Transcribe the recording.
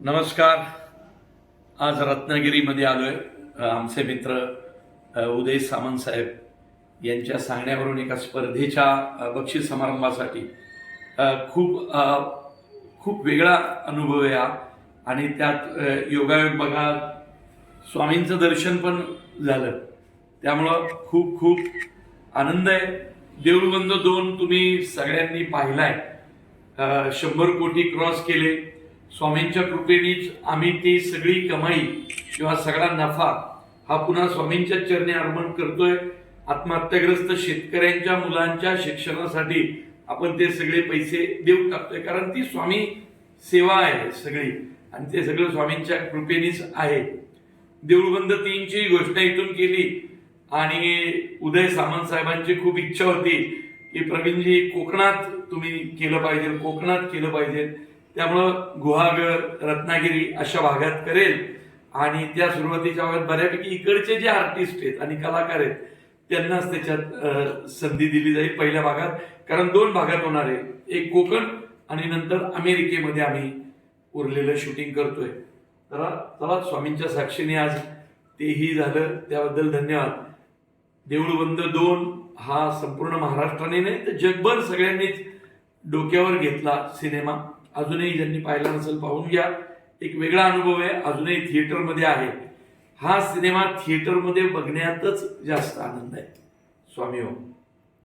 नमस्कार. आज रत्नागिरीमध्ये आलोय. आमचे मित्र उदय सामंत साहेब यांच्या सांगण्यावरून एका स्पर्धेच्या बक्षीस समारंभासाठी खूप वेगळा अनुभव आहे हा. आणि त्यात योगायोग बघा, स्वामींचं दर्शन पण झालं, त्यामुळं खूप खूप आनंद आहे. देऊळबंद 2 तुम्ही सगळ्यांनी पाहिलाय. 100 कोटी क्रॉस केले. स्वामींच्या कृपेनेच आम्ही ती सगळी कमाई किंवा सगळा नफा हा पुन्हा स्वामींच्या चरणी अर्पण करतोय. आत्महत्याग्रस्त शेतकऱ्यांच्या मुलांच्या शिक्षणासाठी आपण ते सगळे पैसे देऊ टाकतोय, कारण ती स्वामी सेवा आहे सगळी, आणि ते सगळं स्वामींच्या कृपेनेच आहे. देऊळबंद 3ची घोषणा इथून केली आणि उदय सामंत साहेबांची खूप इच्छा होती की प्रवीणजी कोकणात तुम्ही केलं पाहिजे, कोकणात केलं पाहिजे. त्यामुळं गुहागर, रत्नागिरी अशा भागात करेल. आणि त्या सुरुवातीच्या भागात बऱ्यापैकी इकडचे जे आर्टिस्ट आहेत आणि कलाकार आहेत त्यांनाच त्याच्यात संधी दिली जाईल पहिल्या भागात, कारण 2 भागात होणार आहे. एक कोकण आणि नंतर अमेरिकेमध्ये आम्ही उरलेलं शूटिंग करतोय. तर चला, स्वामींच्या साक्षीने आज तेही झालं, त्याबद्दल धन्यवाद. देऊळबंद 2 हा संपूर्ण महाराष्ट्राने नाही तर जगभर सगळ्यांनीच डोक्यावर घेतला सिनेमा. अजूनही ज्यांनी पाहिला नसेल पाहून घ्या. एक वेगळा अनुभव आहे. अजूनही थिएटरमध्ये आहे. हा सिनेमा थिएटरमध्ये बघण्यातच जास्त आनंद आहे. स्वामी हो.